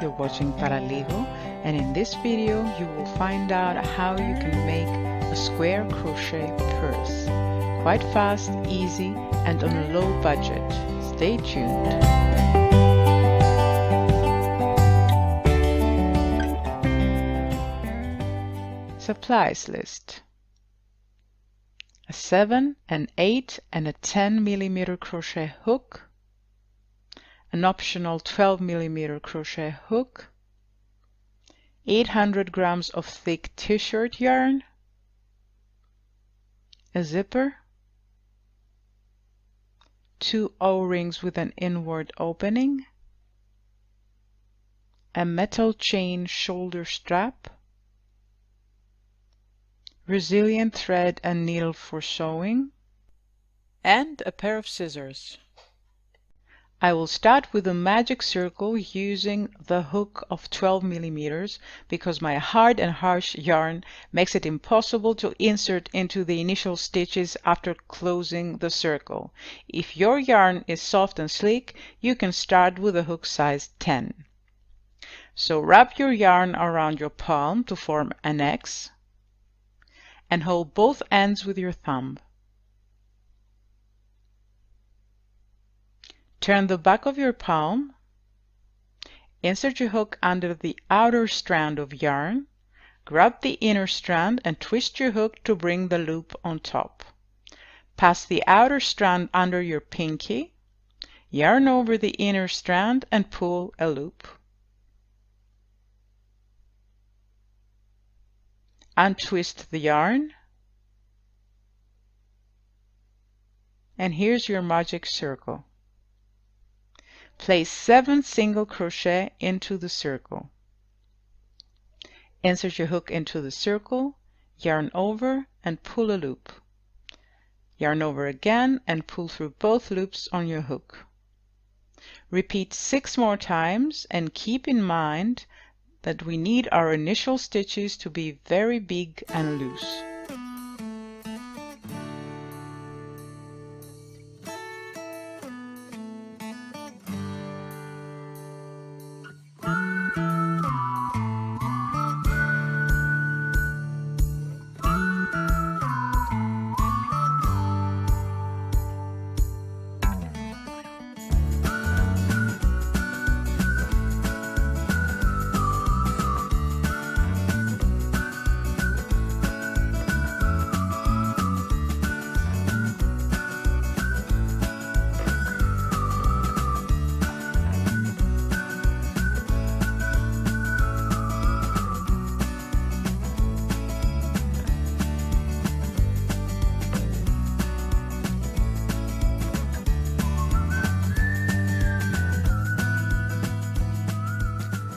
You're watching Paraligo, and in this video you will find out how you can make a square crochet purse. Quite fast, easy, and on a low budget. Stay tuned. Supplies list: a 7, an 8 and a 10 mm crochet hook, an optional 12 mm crochet hook, 800 grams of thick t-shirt yarn, a zipper, 2 O-rings with an inward opening, a metal chain shoulder strap, resilient thread and needle for sewing, and a pair of scissors. I will start with a magic circle using the hook of 12 mm because my hard and harsh yarn makes it impossible to insert into the initial stitches after closing the circle. If your yarn is soft and sleek, you can start with a hook size 10. So wrap your yarn around your palm to form an X and hold both ends with your thumb. Turn the back of your palm, insert your hook under the outer strand of yarn, grab the inner strand and twist your hook to bring the loop on top. Pass the outer strand under your pinky, yarn over the inner strand and pull a loop. Untwist the yarn, and here's your magic circle. Place 7 single crochet into the circle. Insert your hook into the circle, yarn over and pull a loop. Yarn over again and pull through both loops on your hook. Repeat 6 more times and keep in mind that we need our initial stitches to be very big and loose.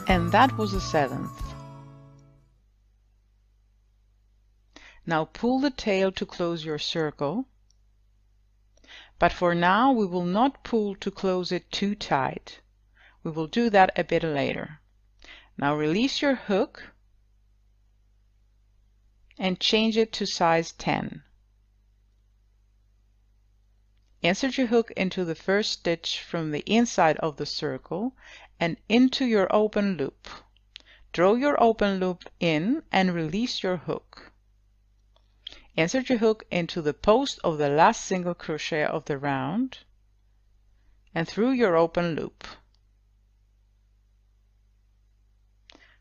And that was the 7th. Now pull the tail to close your circle, but for now we will not pull to close it too tight. We will do that a bit later. Now release your hook and change it to size 10. Insert your hook into the first stitch from the inside of the circle and into your open loop. Draw your open loop in and release your hook. Insert your hook into the post of the last single crochet of the round and through your open loop.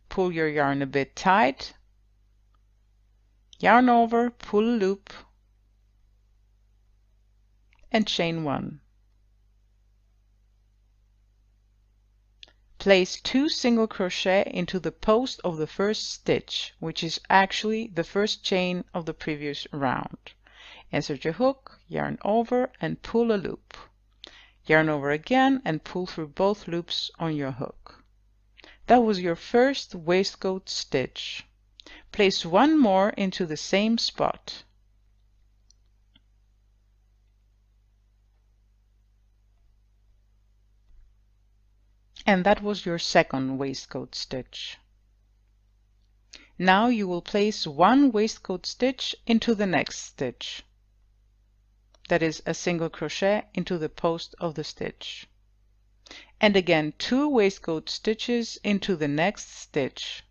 Pull your yarn a bit tight, yarn over, pull a loop, and chain 1. Place 2 single crochet into the post of the first stitch, which is actually the first chain of the previous round. Insert your hook, yarn over and pull a loop. Yarn over again and pull through both loops on your hook. That was your first waistcoat stitch. Place 1 more into the same spot. And that was your second waistcoat stitch. Now you will place 1 waistcoat stitch into the next stitch. that is a single crochet into the post of the stitch. and again 2 waistcoat stitches into the next stitch.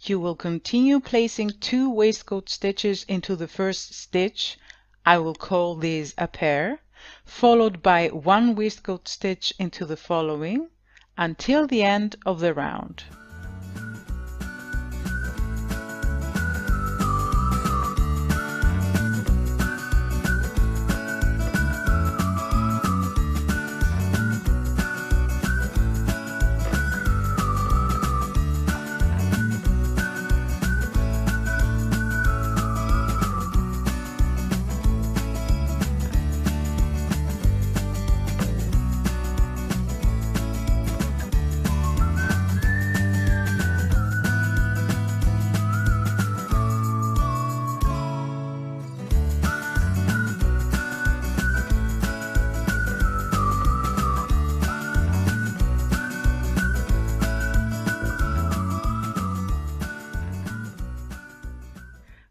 You will continue placing 2 waistcoat stitches into the first stitch. I will call these a pair, followed by 1 waistcoat stitch into the following until the end of the round.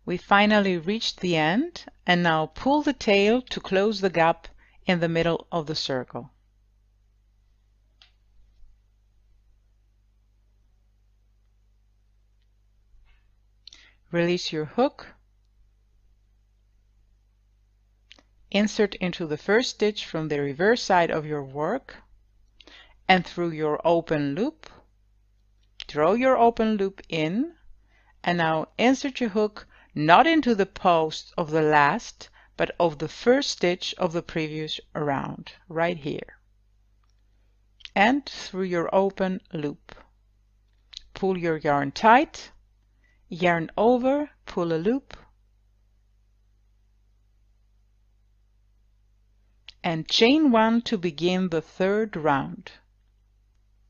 We finally reached the end, and now pull the tail to close the gap in the middle of the circle. Release your hook, insert into the first stitch from the reverse side of your work, and through your open loop, draw your open loop in, and now insert your hook not into the post of the last, but of the first stitch of the previous round, right here. And through your open loop. Pull your yarn tight, yarn over, pull a loop, and chain 1 to begin the third round.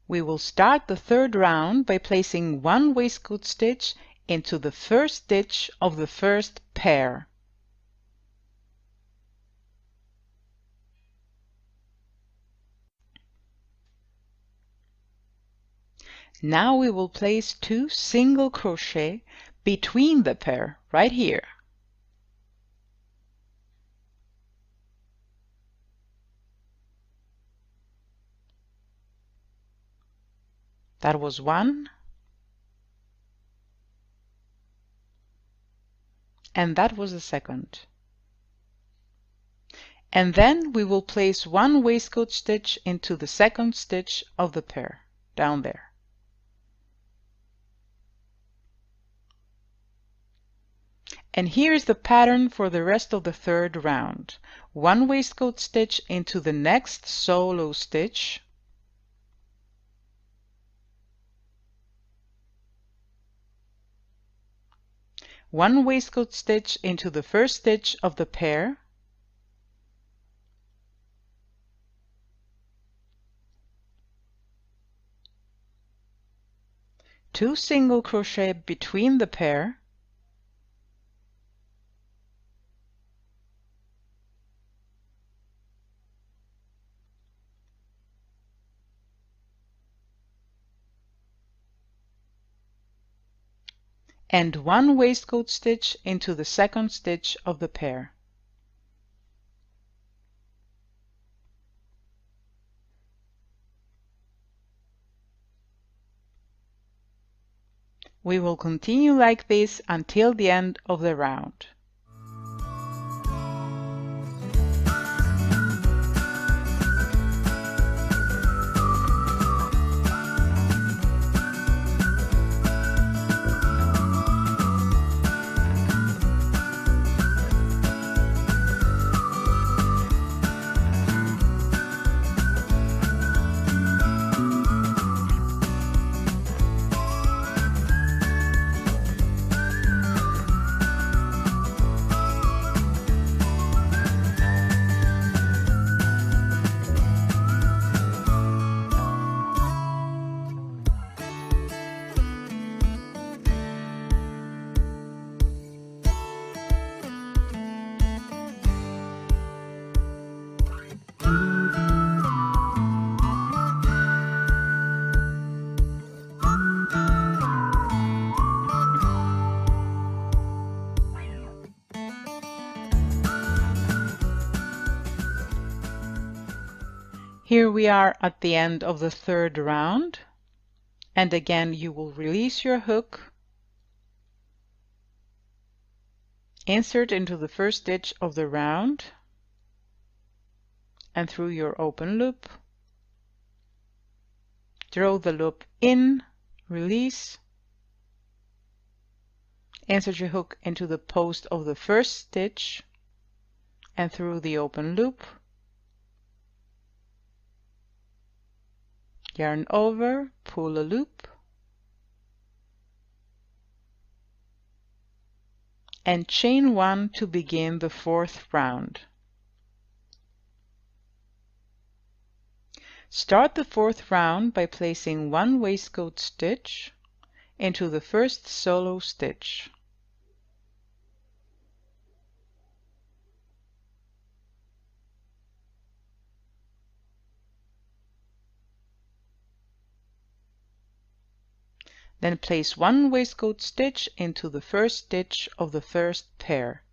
We will start the third round by placing 1 waistcoat stitch into the first stitch of the first pair. Now we will place 2 single crochet between the pair, right here. That was 1. And that was the second. And then we will place 1 waistcoat stitch into the second stitch of the pair, down there. And here is the pattern for the rest of the third round. 1 waistcoat stitch into the next solo stitch, 1 waistcoat stitch into the first stitch of the pair, two single crochet between the pair, and 1 waistcoat stitch into the second stitch of the pair. We will continue like this until the end of the round. Here we are at the end of the third round, and again you will release your hook, insert into the first stitch of the round and through your open loop, draw the loop in, release, insert your hook into the post of the first stitch and through the open loop, yarn over, pull a loop, and chain 1 to begin the fourth round. Start the fourth round by placing 1 waistcoat stitch into the first solo stitch. Then place 1 waistcoat stitch into the first stitch of the first pair.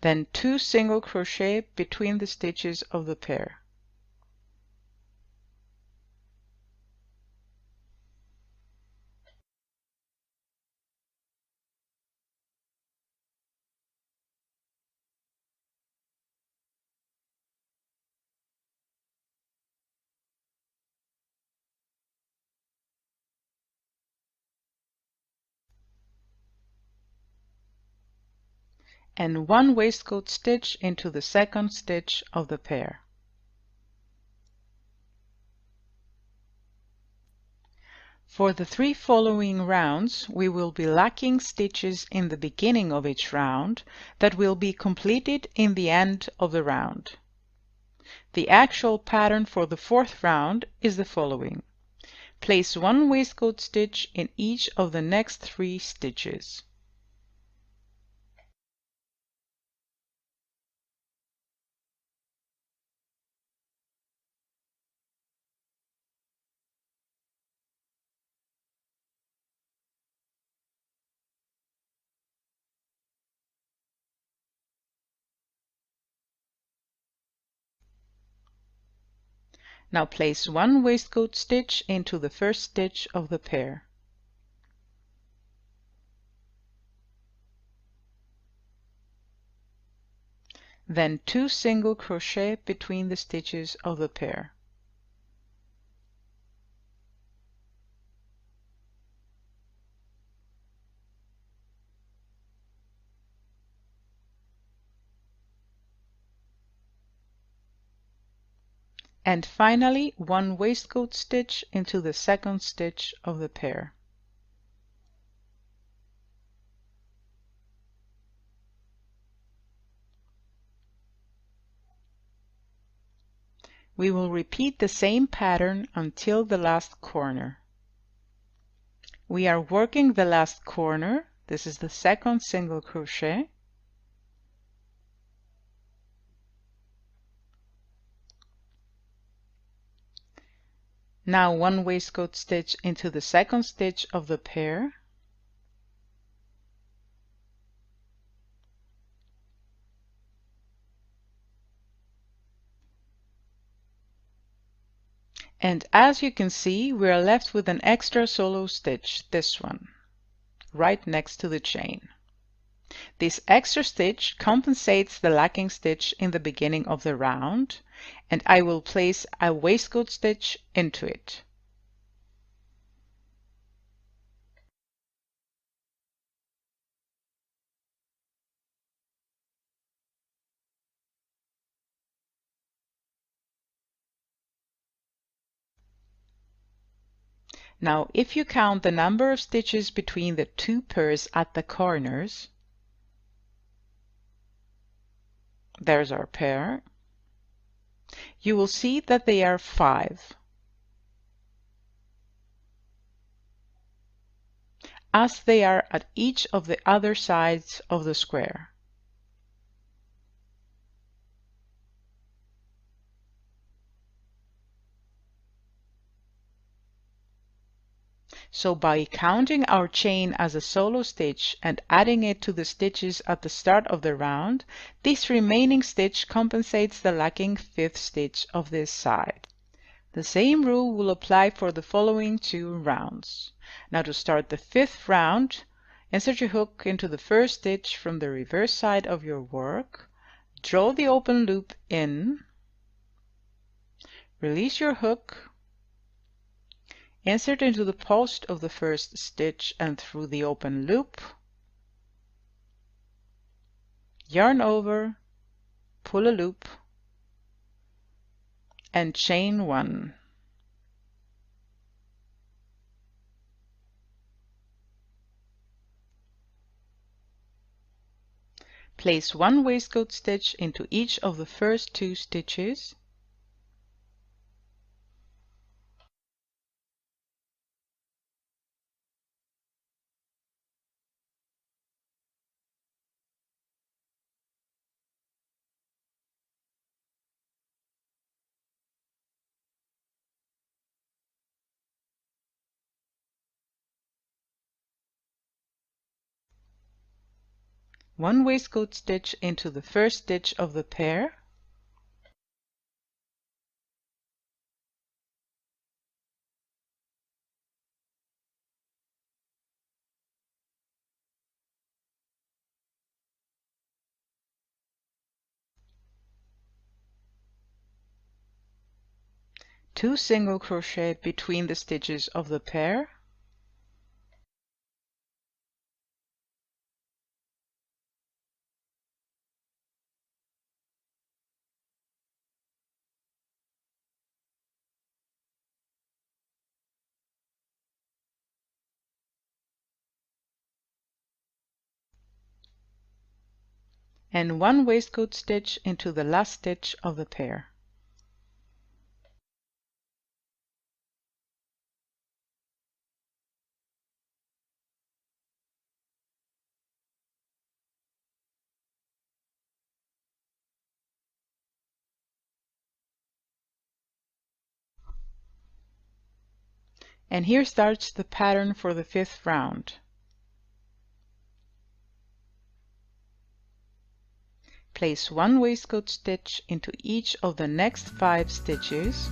Then 2 single crochet between the stitches of the pair. And 1 waistcoat stitch into the second stitch of the pair. For the 3 following rounds, we will be lacking stitches in the beginning of each round that will be completed in the end of the round. The actual pattern for the 4th round is the following. Place 1 waistcoat stitch in each of the next 3 stitches. Now place 1 waistcoat stitch into the first stitch of the pair. Then 2 single crochet between the stitches of the pair. And finally 1 waistcoat stitch into the second stitch of the pair. We will repeat the same pattern until the last corner. We are working the last corner. This is the second single crochet. Now 1 waistcoat stitch into the second stitch of the pair. And as you can see, we are left with an extra solo stitch, this one, right next to the chain. This extra stitch compensates the lacking stitch in the beginning of the round, and I will place a waistcoat stitch into it. Now, if you count the number of stitches between the 2 pairs at the corners, there's our pair, you will see that they are 5. As they are at each of the other sides of the square. So by counting our chain as a solo stitch and adding it to the stitches at the start of the round, this remaining stitch compensates the lacking fifth stitch of this side. The same rule will apply for the following two rounds. Now to start the fifth round, insert your hook into the first stitch from the reverse side of your work, draw the open loop in, release your hook, insert into the post of the first stitch and through the open loop, yarn over, pull a loop, and chain one. Place one waistcoat stitch into each of the first two stitches, one waistcoat stitch into the first stitch of the pair, two single crochet between the stitches of the pair, and one waistcoat stitch into the last stitch of the pair. And here starts the pattern for the fifth round. Place one waistcoat stitch into each of the next 5 stitches,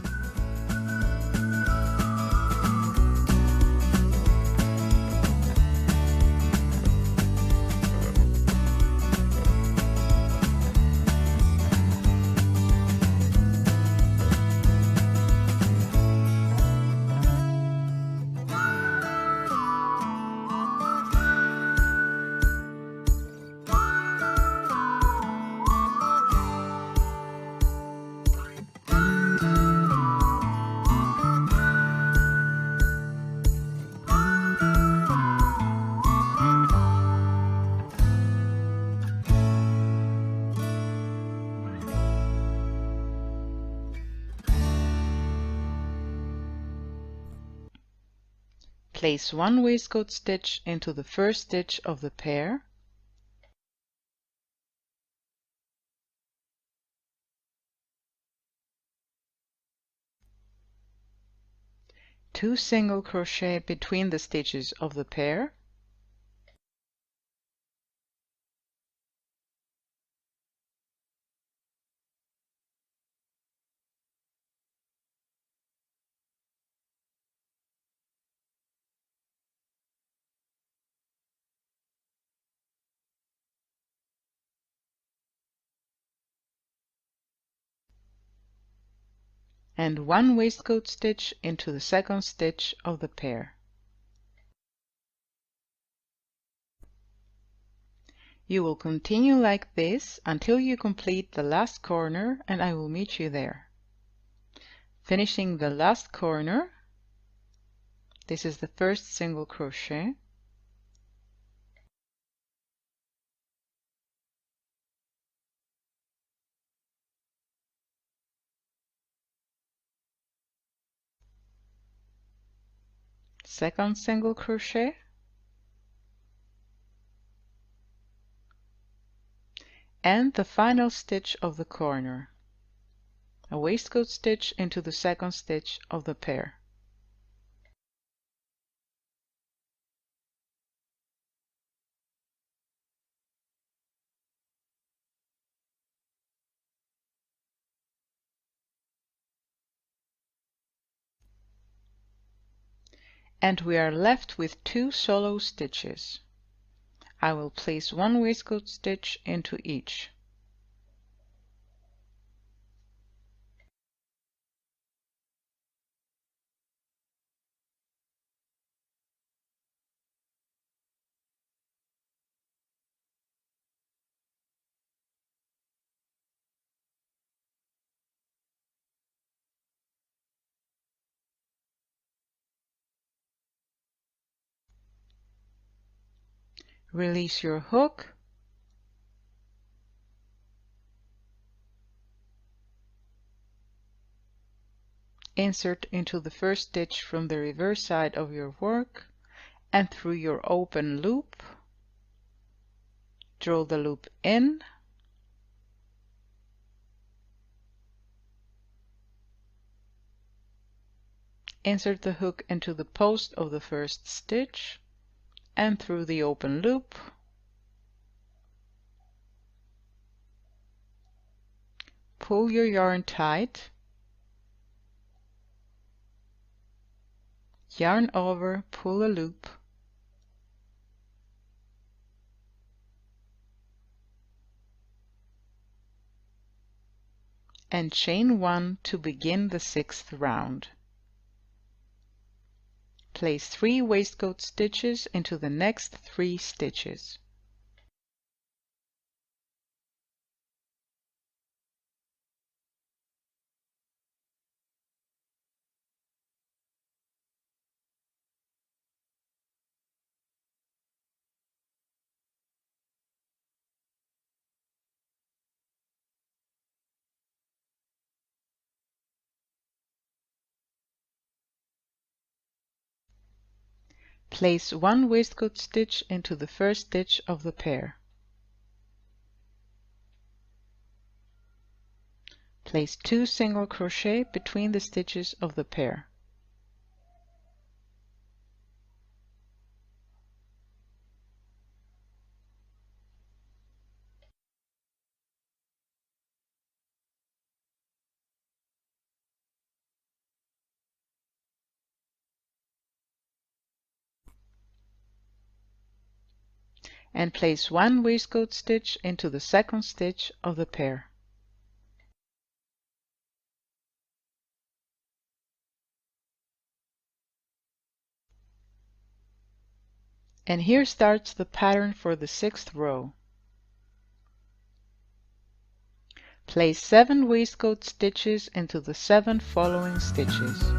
place one waistcoat stitch into the first stitch of the pair, two single crochet between the stitches of the pair, and one waistcoat stitch into the second stitch of the pair. You will continue like this until you complete the last corner, and I will meet you there. Finishing the last corner, this is the first single crochet, second single crochet, and the final stitch of the corner, a waistcoat stitch into the second stitch of the pair. and we are left with 2 solo stitches. I will place 1 waistcoat stitch into each. Release your hook, insert into the first stitch from the reverse side of your work and through your open loop, draw the loop in, insert the hook into the post of the first stitch and through the open loop, pull your yarn tight, yarn over, pull a loop, and chain 1 to begin the 6th round. Place 3 waistcoat stitches into the next 3 stitches. Place 1 waistcoat stitch into the first stitch of the pair. Place 2 single crochet between the stitches of the pair. And place 1 waistcoat stitch into the second stitch of the pair. And here starts the pattern for the 6th row. Place 7 waistcoat stitches into the 7 following stitches.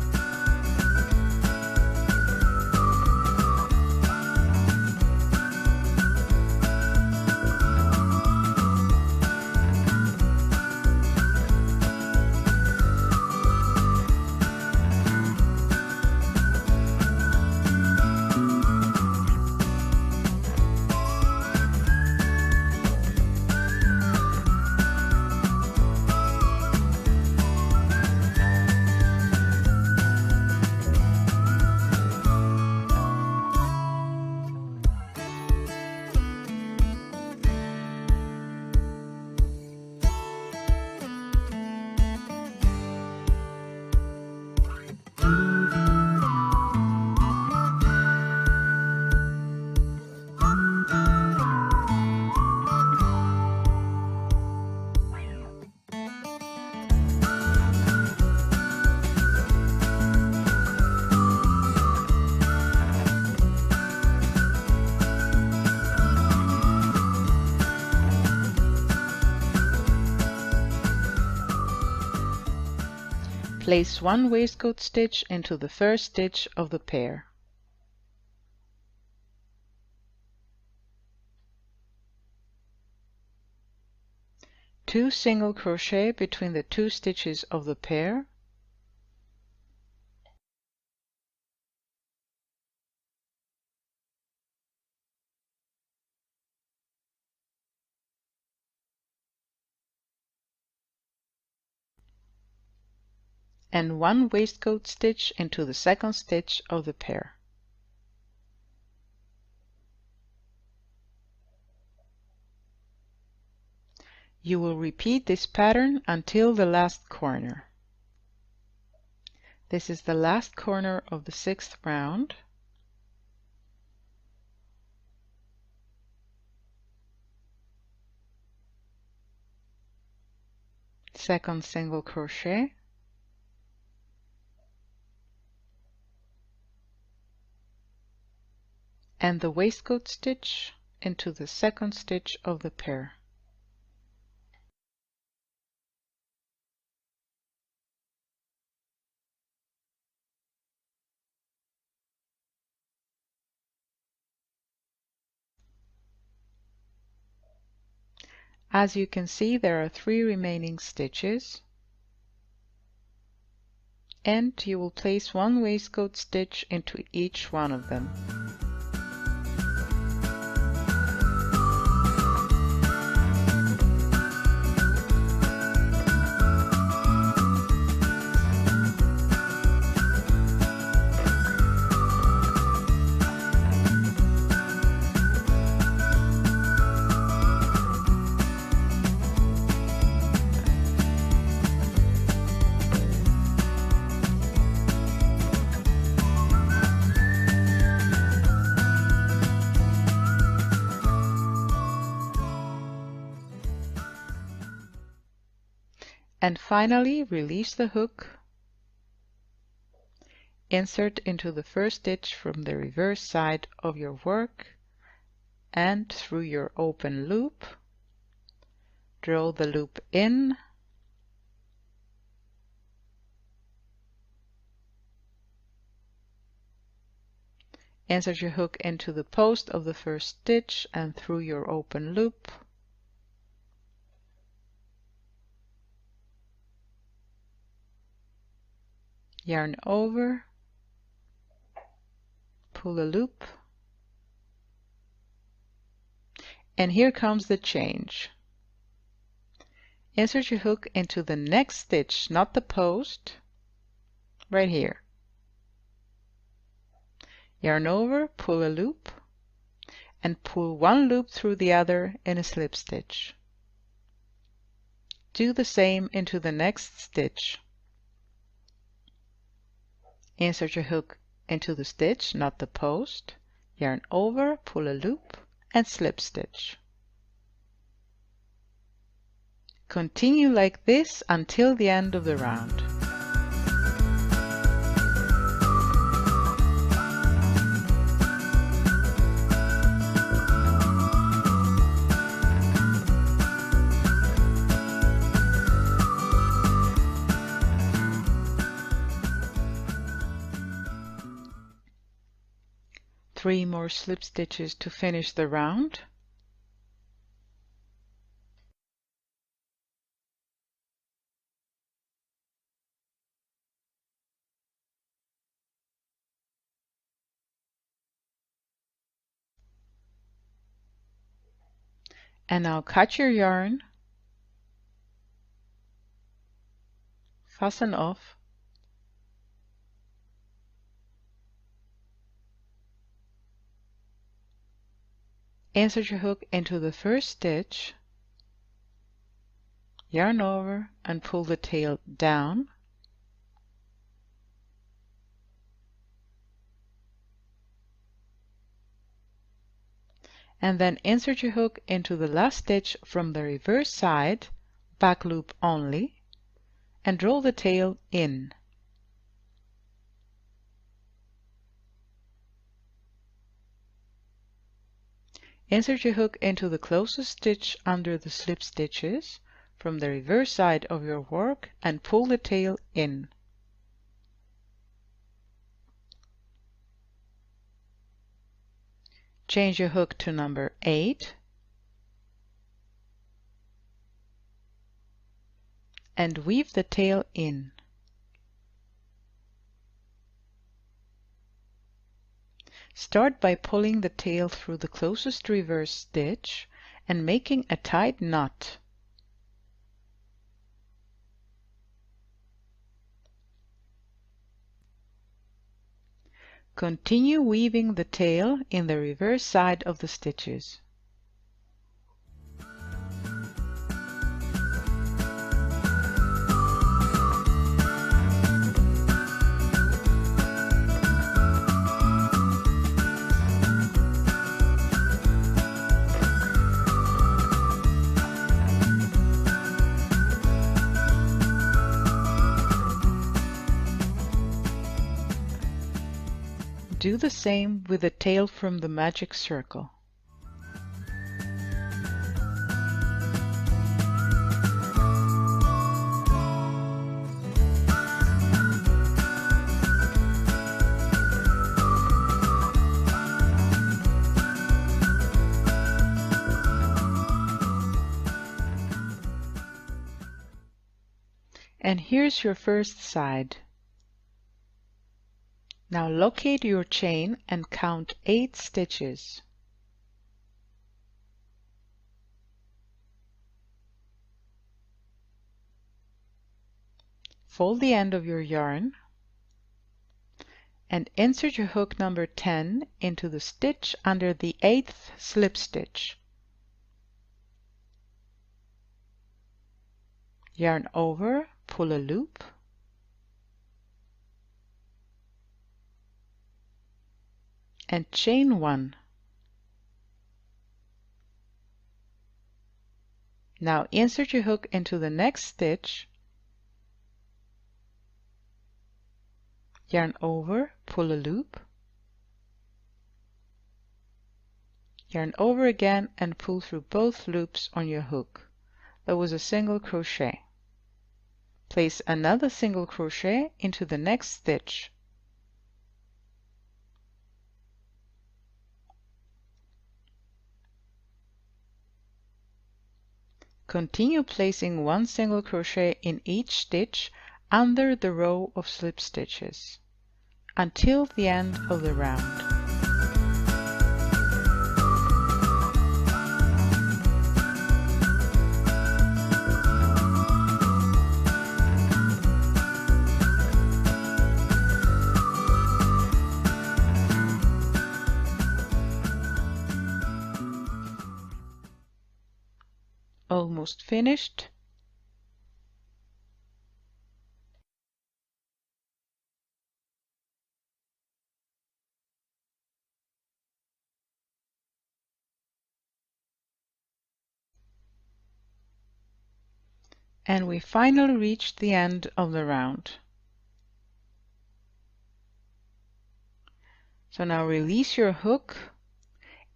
Place 1 waistcoat stitch into the first stitch of the pair. Two single crochet between the 2 stitches of the pair, and 1 waistcoat stitch into the second stitch of the pair. You will repeat this pattern until the last corner. This is the last corner of the 6th round. second single crochet, and the waistcoat stitch into the second stitch of the pair. As you can see, there are 3 remaining stitches, and you will place 1 waistcoat stitch into each one of them. And finally, release the hook, insert into the first stitch from the reverse side of your work, and through your open loop, draw the loop in, insert your hook into the post of the first stitch and through your open loop, yarn over, pull a loop, and here comes the change. Insert your hook into the next stitch, not the post, right here. Yarn over, pull a loop, and pull 1 loop through the other in a slip stitch. Do the same into the next stitch. Insert your hook into the stitch, not the post, yarn over, pull a loop, and slip stitch. Continue like this until the end of the round. Three more slip stitches to finish the round. And now cut your yarn, fasten off, insert your hook into the first stitch, yarn over and pull the tail down, and then insert your hook into the last stitch from the reverse side, back loop only, and draw the tail in. Insert your hook into the closest stitch under the slip stitches from the reverse side of your work and pull the tail in. Change your hook to number 8 and weave the tail in. Start by pulling the tail through the closest reverse stitch and making a tight knot. Continue weaving the tail in the reverse side of the stitches. Do the same with the tail from the magic circle. And here's your first side. Now locate your chain and count 8 stitches. Fold the end of your yarn and insert your hook number 10 into the stitch under the 8th slip stitch. Yarn over, pull a loop, and chain 1. Now insert your hook into the next stitch, yarn over, pull a loop, yarn over again and pull through both loops on your hook. That was a single crochet. Place another single crochet into the next stitch. Continue placing one single crochet in each stitch under the row of slip stitches until the end of the round. Almost finished. And we finally reached the end of the round. So now release your hook,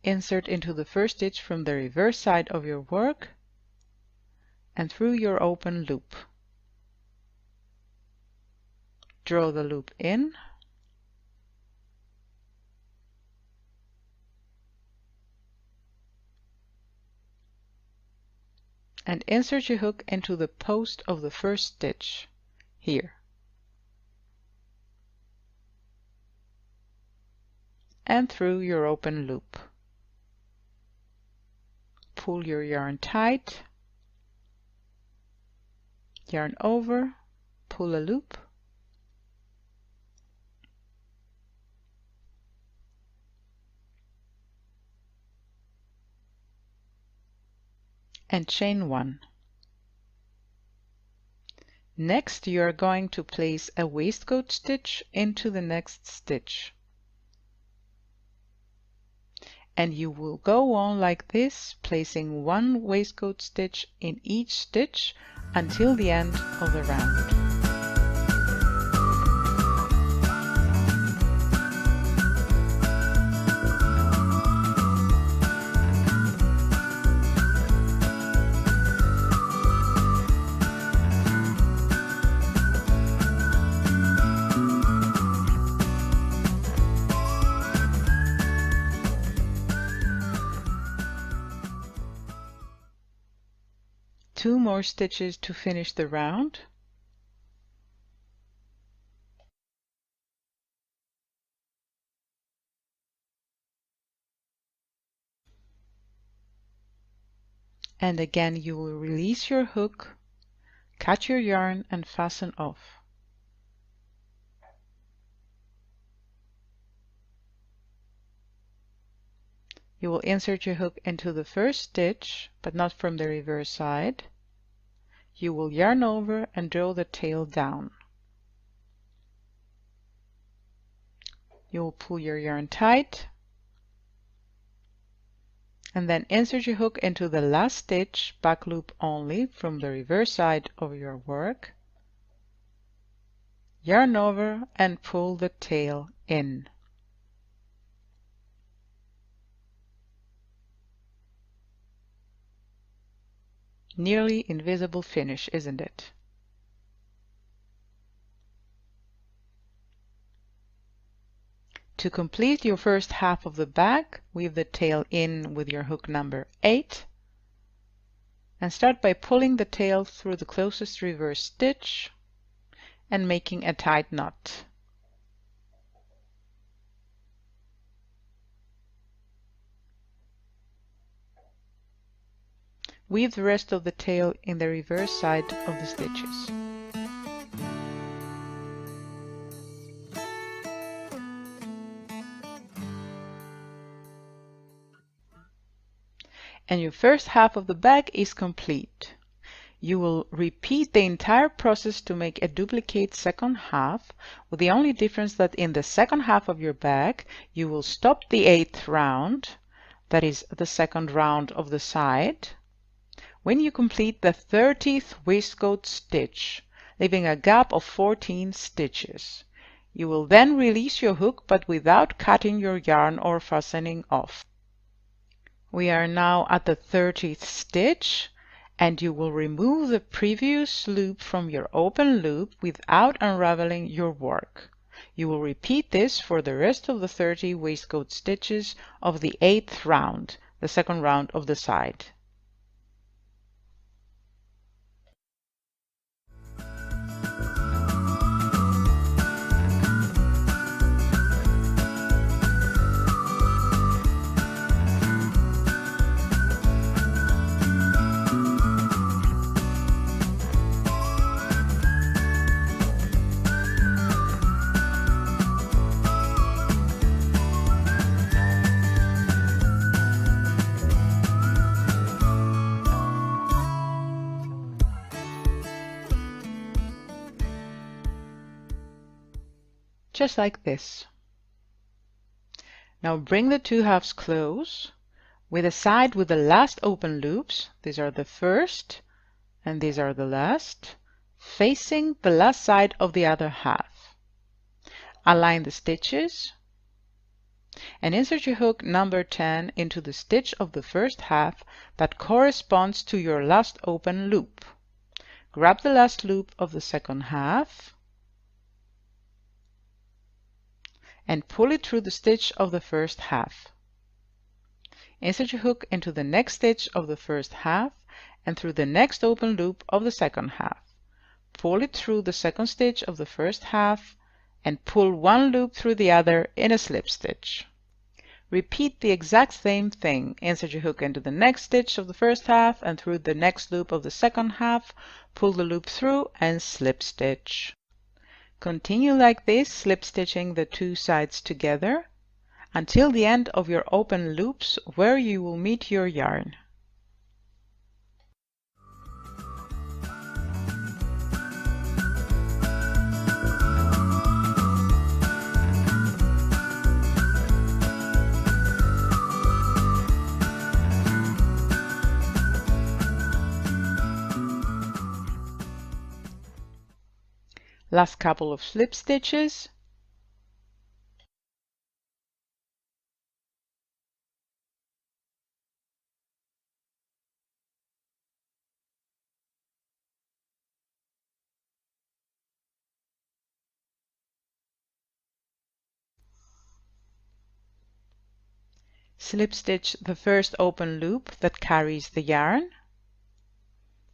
insert into the first stitch from the reverse side of your work and through your open loop. Draw the loop in, and insert your hook into the post of the first stitch here. And through your open loop. Pull your yarn tight, yarn over, pull a loop, and chain 1. Next, you are going to place a waistcoat stitch into the next stitch. And you will go on like this, placing one waistcoat stitch in each stitch until the end of the round. Two more stitches to finish the round. And again you will release your hook, cut your yarn and fasten off. You will insert your hook into the first stitch, but not from the reverse side. You will yarn over and draw the tail down. You will pull your yarn tight and then insert your hook into the last stitch, back loop only, from the reverse side of your work. Yarn over and pull the tail in. Nearly invisible finish, isn't it? To complete your first half of the bag, weave the tail in with your hook number 8 and start by pulling the tail through the closest reverse stitch and making a tight knot. Weave the rest of the tail in the reverse side of the stitches. And your first half of the bag is complete. You will repeat the entire process to make a duplicate second half, with the only difference that in the second half of your bag you will stop the 8th round, that is the second round of the side, when you complete the 30th waistcoat stitch, leaving a gap of 14 stitches. You will then release your hook, but without cutting your yarn or fastening off. We are now at the 30th stitch, and you will remove the previous loop from your open loop without unraveling your work. You will repeat this for the rest of the 30 waistcoat stitches of the 8th round, the second round of the side. Just like this. Now bring the two halves close with a side with the last open loops, these are the first and these are the last, facing the last side of the other half. Align the stitches and insert your hook number 10 into the stitch of the first half that corresponds to your last open loop. Grab the last loop of the second half and pull it through the stitch of the first half. Insert your hook into the next stitch of the first half and through the next open loop of the second half. Pull it through the second stitch of the first half and pull one loop through the other in a slip stitch. Repeat the exact same thing. Insert your hook into the next stitch of the first half and through the next loop of the second half, pull the loop through and slip stitch. Continue like this, slip stitching the two sides together until the end of your open loops where you will meet your yarn. Last couple of slip stitches. Slip stitch the first open loop that carries the yarn,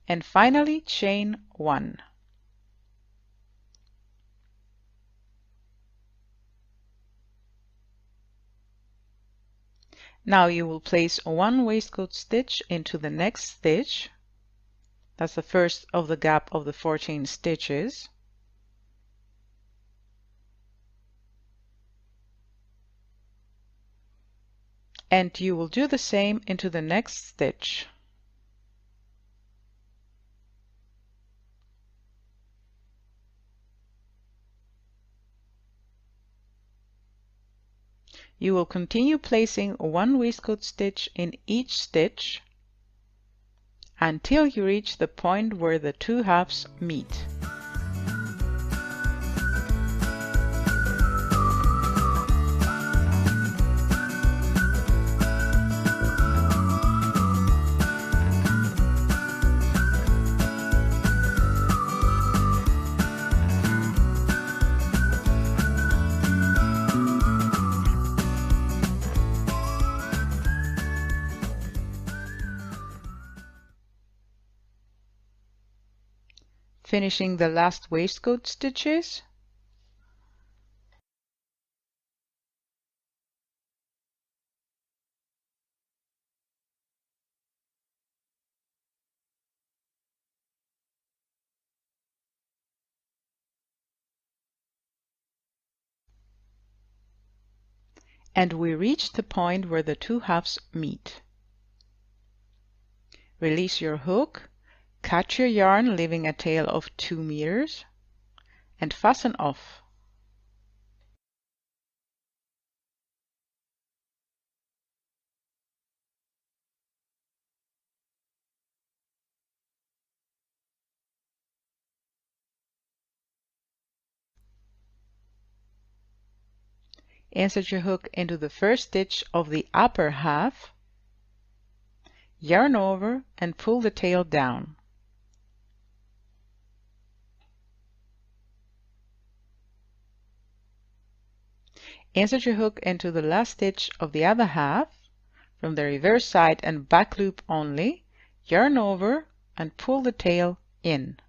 and finally chain 1. Now you will place one waistcoat stitch into the next stitch. That's the first of the gap of the 14 stitches. And you will do the same into the next stitch. You will continue placing one waistcoat stitch in each stitch until you reach the point where the two halves meet. finishing the last waistcoat stitches. And we reach the point where the two halves meet. Release your hook, cut your yarn leaving a tail of 2 meters, and fasten off. Insert your hook into the first stitch of the upper half, yarn over and pull the tail down. Insert your hook into the last stitch of the other half, from the reverse side and back loop only, yarn over and pull the tail in.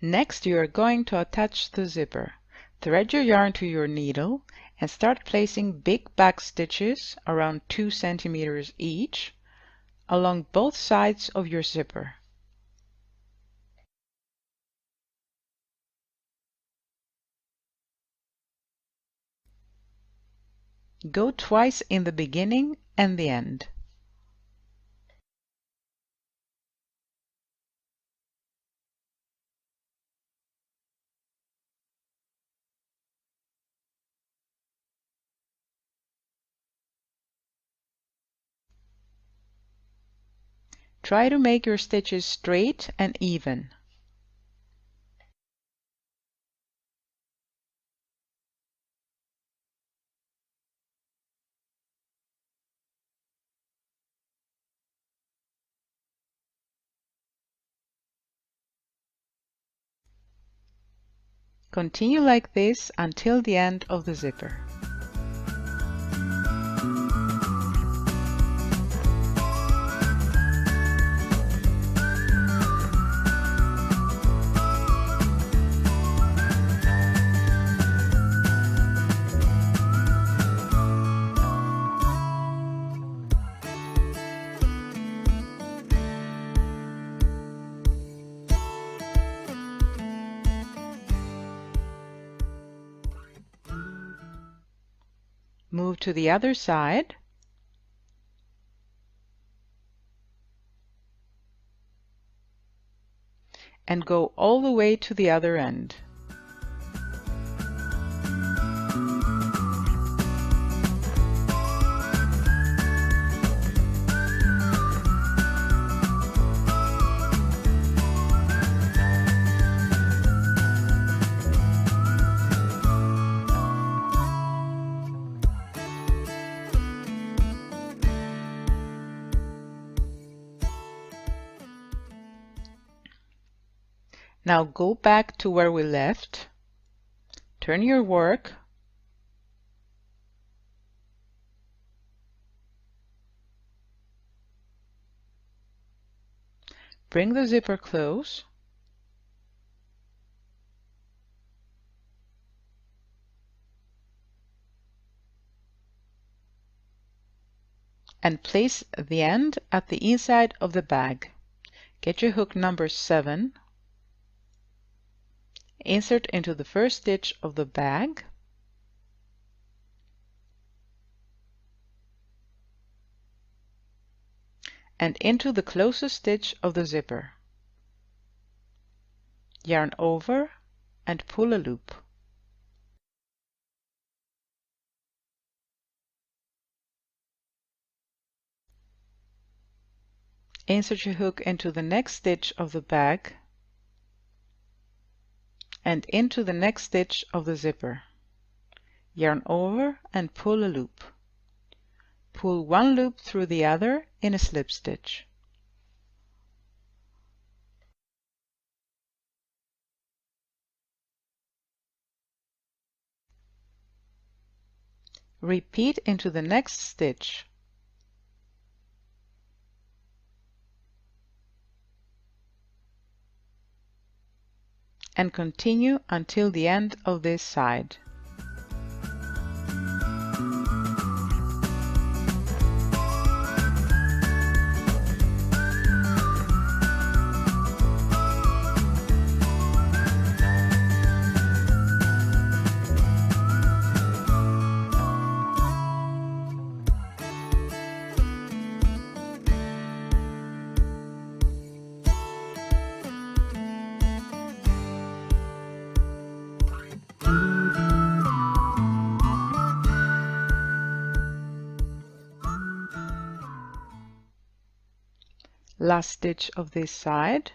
Next, you are going to attach the zipper. Thread your yarn to your needle and start placing big back stitches around 2 centimeters each along both sides of your zipper. Go twice in the beginning and the end. Try to make your stitches straight and even. Continue like this until the end of the zipper. Move to the other side. And go all the way to the other end. Now go back to where we left, turn your work, bring the zipper close, and place the end at the inside of the bag. Get your hook number 7, insert into the first stitch of the bag, and into the closest stitch of the zipper. Yarn over and pull a loop. Insert your hook into the next stitch of the bag and into the next stitch of the zipper. Yarn over and pull a loop. Pull one loop through the other in a slip stitch. Repeat into the next stitch. And continue until the end of this side. Last stitch of this side.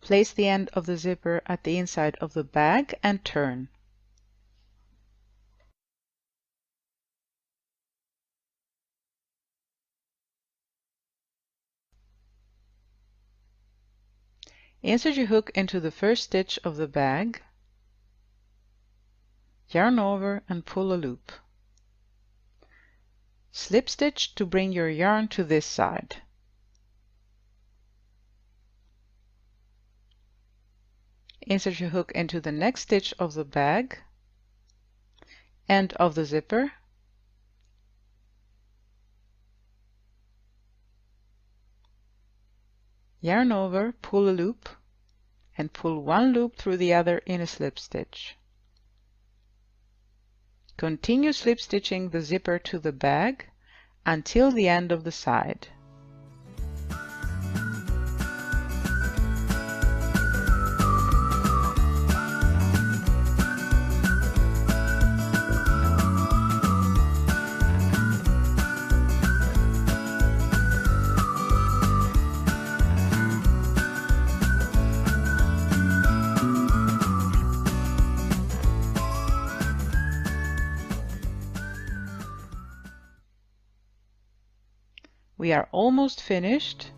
Place the end of the zipper at the inside of the bag and turn. Insert your hook into the first stitch of the bag, yarn over and pull a loop. Slip stitch to bring your yarn to this side. Insert your hook into the next stitch of the bag, end of the zipper, yarn over, pull a loop, and pull one loop through the other in a slip stitch. Continue slip stitching the zipper to the bag until the end of the side. We are almost finished.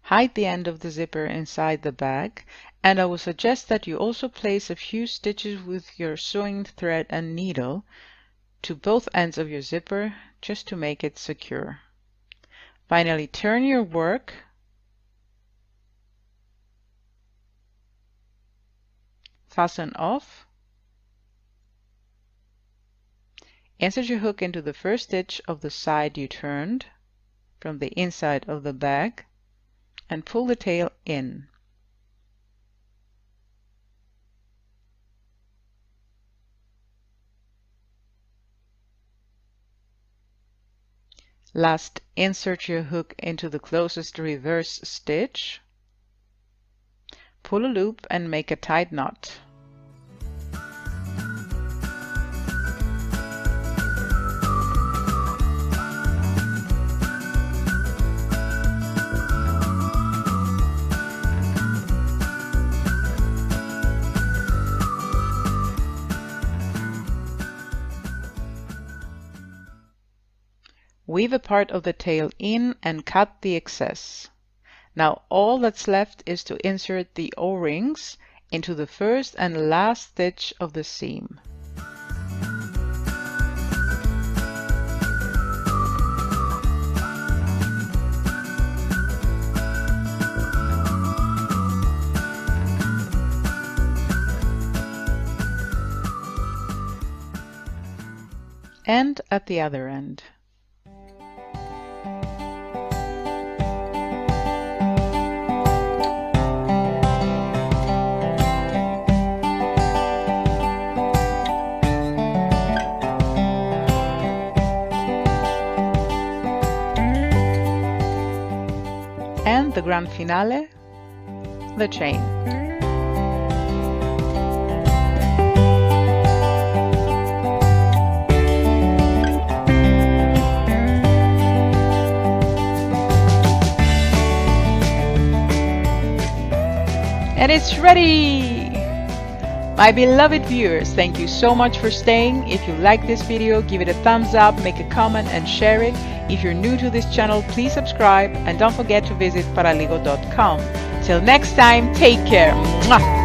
Hide the end of the zipper inside the bag, and I will suggest that you also place a few stitches with your sewing thread and needle to both ends of your zipper just to make it secure. Finally, turn your work fasten off, insert your hook into the first stitch of the side you turned from the inside of the bag, and pull the tail in. Last, insert your hook into the closest reverse stitch, pull a loop and make a tight knot. Weave a part of the tail in and cut the excess. Now all that's left is to insert the O-rings into the first and last stitch of the seam. And at the other end. the grand finale, the chain. And it's ready! My beloved viewers, thank you so much for staying. If you like this video, give it a thumbs up, make a comment and share it. If you're new to this channel, please subscribe and don't forget to visit paraligo.com. Till next time, take care. Mwah!